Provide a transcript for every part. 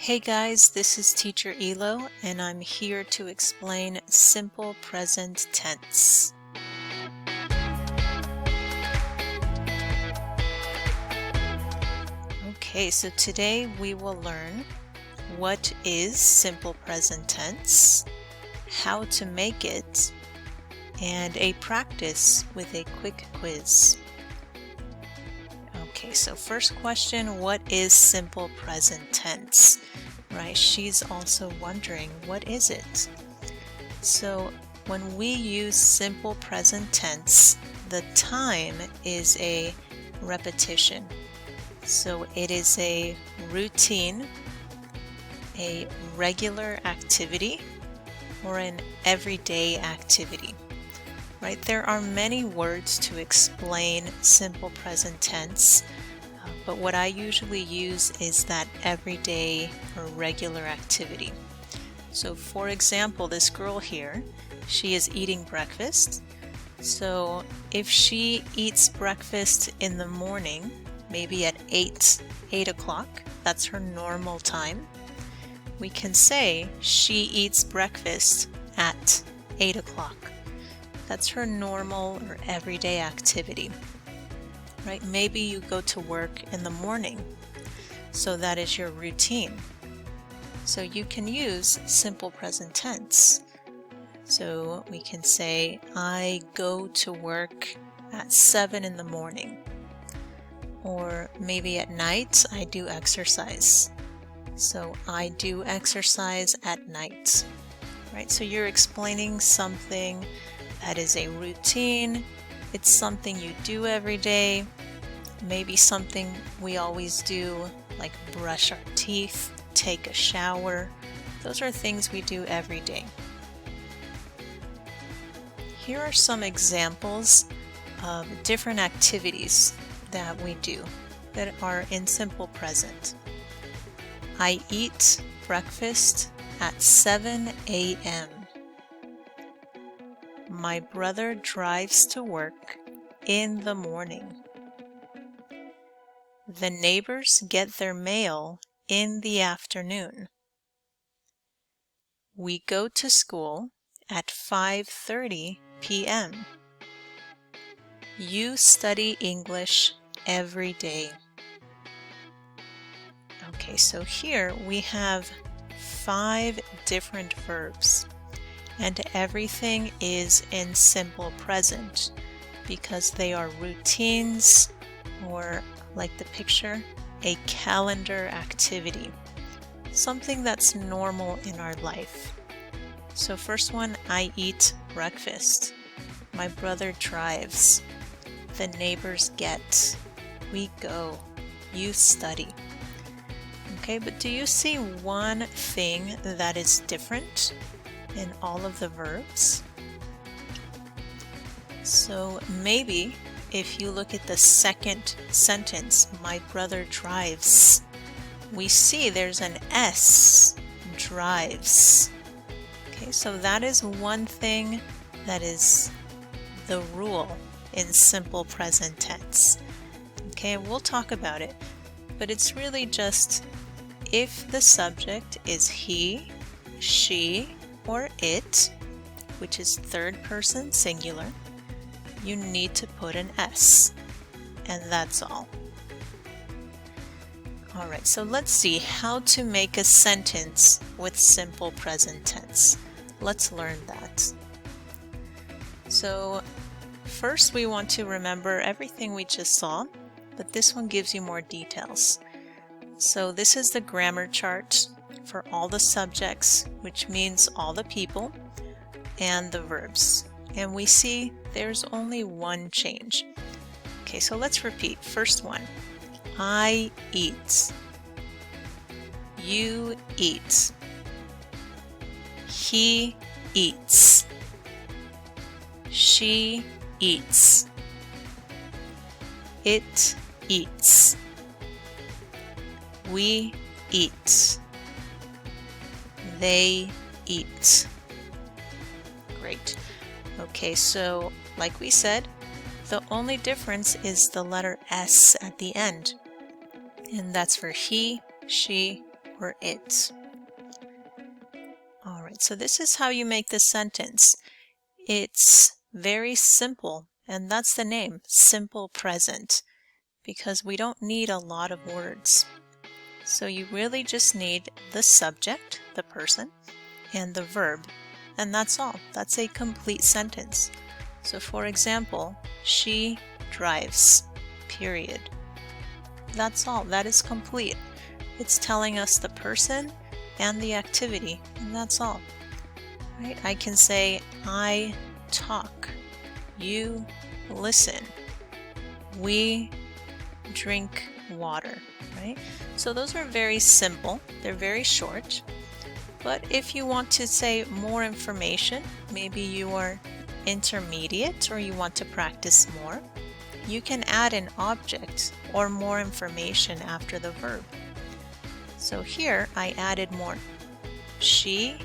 Hey guys, this is Teacher Elo, and I'm here to explain simple present tense. Okay, so today we will learn what is simple present tense, how to make it, and a practice with a quick quiz. Okay, so first question, what is simple present tense? Right, she's also wondering, what is it? So when we use simple present tense, the time is a repetition. So it is a routine, a regular activity, or an everyday activity. Right? There are many words to explain simple present tense, but what I usually use is that everyday or regular activity. So for example, this girl here, she is eating breakfast. So if she eats breakfast in the morning, maybe at 8 o'clock, that's her normal time, we can say she eats breakfast at 8 o'clock. That's her normal or everyday activity, right? Maybe you go to work in the morning, so that is your routine. So you can use simple present tense. So we can say, I go to work at 7 in the morning. Or maybe at night, I do exercise. So I do exercise at night, right? So you're explaining something that is a routine. It's something you do every day. Maybe something we always do, like brush our teeth, take a shower. Those are things we do every day. Here are some examples of different activities that we do that are in simple present. I eat breakfast at 7 a.m. My brother drives to work in the morning. The neighbors get their mail in the afternoon. We go to school at 5:30 p.m. You study English every day. Okay, so here we have 5 different verbs. And everything is in simple present because they are routines, or like the picture, a calendar activity, something that's normal in our life. So first one, I eat breakfast. My brother drives. The neighbors get. We go. You study. Okay, but do you see one thing that is different in all of the verbs? So maybe if you look at the second sentence, my brother drives, we see there's an S, drives. Okay, so that is one thing that is the rule in simple present tense. Okay, we'll talk about it, but it's really just if the subject is he, she, or it, which is third person singular, you need to put an S, and that's all. Alright, so let's see how to make a sentence with simple present tense. Let's learn that. So first we want to remember everything we just saw, but this one gives you more details. So this is the grammar chart for all the subjects, which means all the people, and the verbs. And we see there's only one change. Okay, so let's repeat. First one, I eat. You eat. He eats. She eats. It eats. We eat. They eat. Great. Okay, so like we said, the only difference is the letter S at the end. And that's for he, she, or it. All right, so this is how you make this sentence. It's very simple, and that's the name, simple present, because we don't need a lot of words. So you really just need the subject, the person, and the verb, and that's all. That's a complete sentence. So for example, she drives, period. That's all. That is complete. It's telling us the person and the activity, and that's all. Right? I can say, I talk, you listen, we drink water, right? So those are very simple. They're very short. But if you want to say more information, maybe you are intermediate or you want to practice more, you can add an object or more information after the verb. So here I added more. She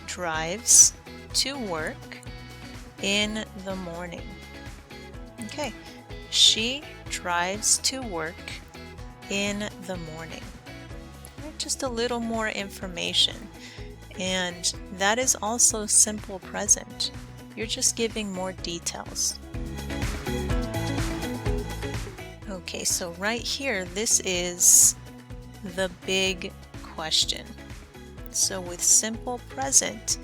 drives to work in the morning. Okay, she drives to work in the morning. Right, just a little more information. And that is also simple present. You're just giving more details. Okay, so right here, this is the big question. So with simple present,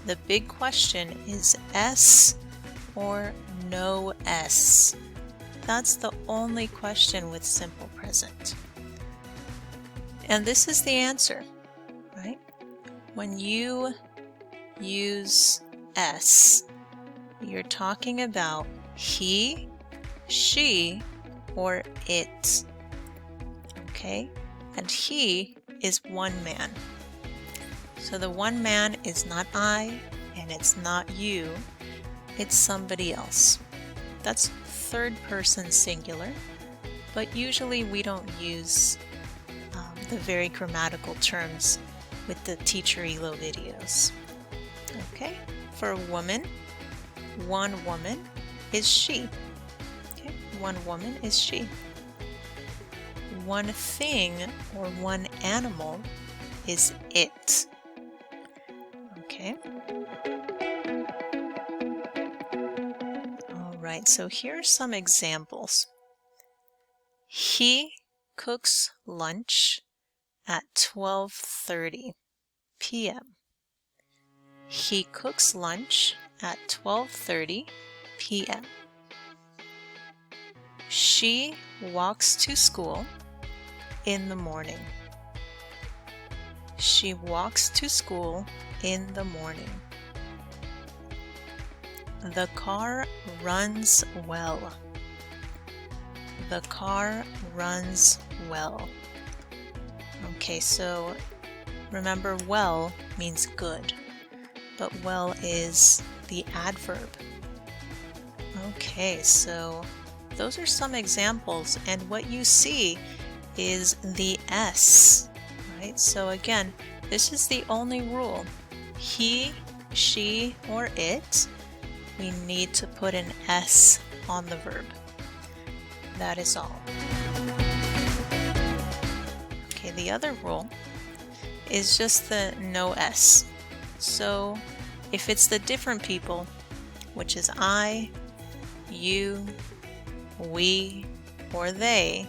the big question is S or no S. That's the only question with simple present. And this is the answer, right? When you use S, you're talking about he, she, or it. Okay? And he is one man. So the one man is not I, and it's not you, it's somebody else. That's third person singular, but usually we don't use the very grammatical terms with the Teacher ELO videos. Okay, for a woman, one woman is she. Okay, one woman is she. One thing or one animal is it. Okay. All right, so here are some examples. He cooks lunch at 12:30 p.m. He cooks lunch at 12:30 p.m. She walks to school in the morning. She walks to school in the morning. The car runs well. The car runs well. Okay, so remember, well means good, but well is the adverb. Okay, so those are some examples, and what you see is the S, right? So again, this is the only rule. He, she, or it, we need to put an S on the verb. That is all. Okay, the other rule is just the no S. So if it's the different people, which is I, you, we, or they,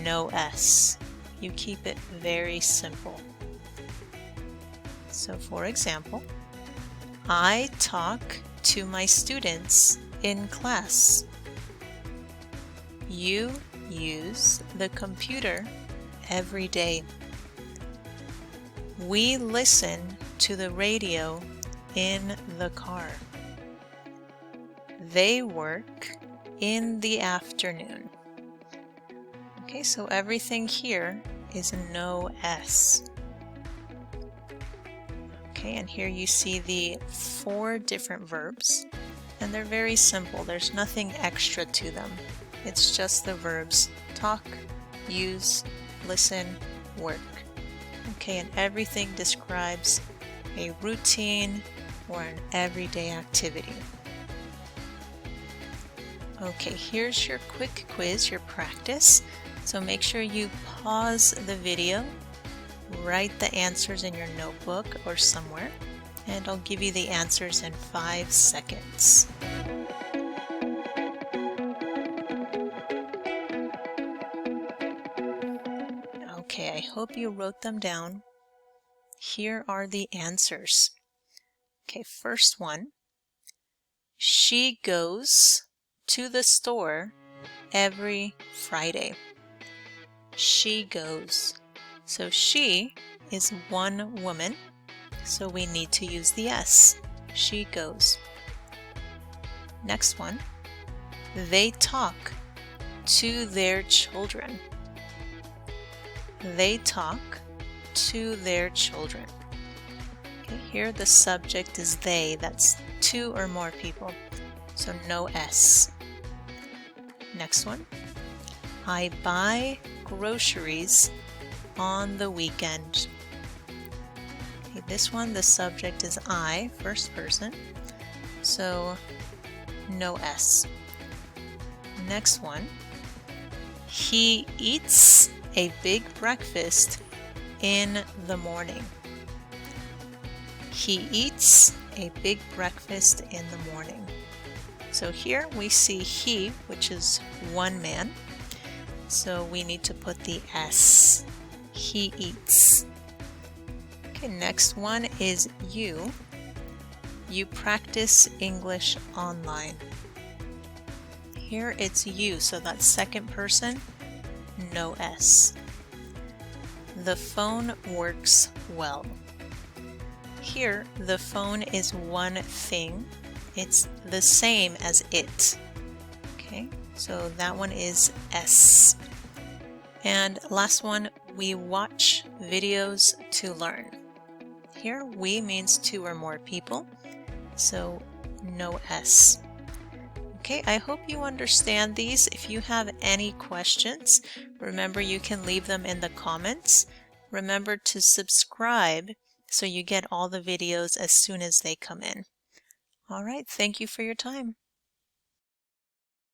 no S. You keep it very simple. So for example, I talk to my students in class. You use the computer every day. We listen to the radio in the car. They work in the afternoon. Okay, so everything here is no S. Okay, and here you see the 4 different verbs, and they're very simple. There's nothing extra to them. It's just the verbs talk, use, listen, work. Okay, and everything describes a routine or an everyday activity. Okay, here's your quick quiz, your practice. So make sure you pause the video Write the answers in your notebook or somewhere, and I'll give you the answers in 5 seconds. Okay, I hope you wrote them down. Here are the answers. Okay, first one. She goes to the store every Friday. She goes. So she is one woman, so we need to use the S. She goes. Next one. They talk to their children. They talk to their children. Okay, here the subject is they. That's 2 or more people, so no S. Next one. I buy groceries on the weekend. Okay, this one, the subject is I, first person, so no S. Next one. He eats a big breakfast in the morning. He eats a big breakfast in the morning. So here we see he, which is one man. So we need to put the S. He eats. Okay, next one is you. You practice English online. Here it's you, so that's second person, no S. The phone works well. Here, the phone is one thing. It's the same as it. Okay, so that one is S. And last one, we watch videos to learn. Here, we means 2 or more people, so no S. Okay, I hope you understand these. If you have any questions, remember you can leave them in the comments. Remember to subscribe so you get all the videos as soon as they come in. All right, thank you for your time.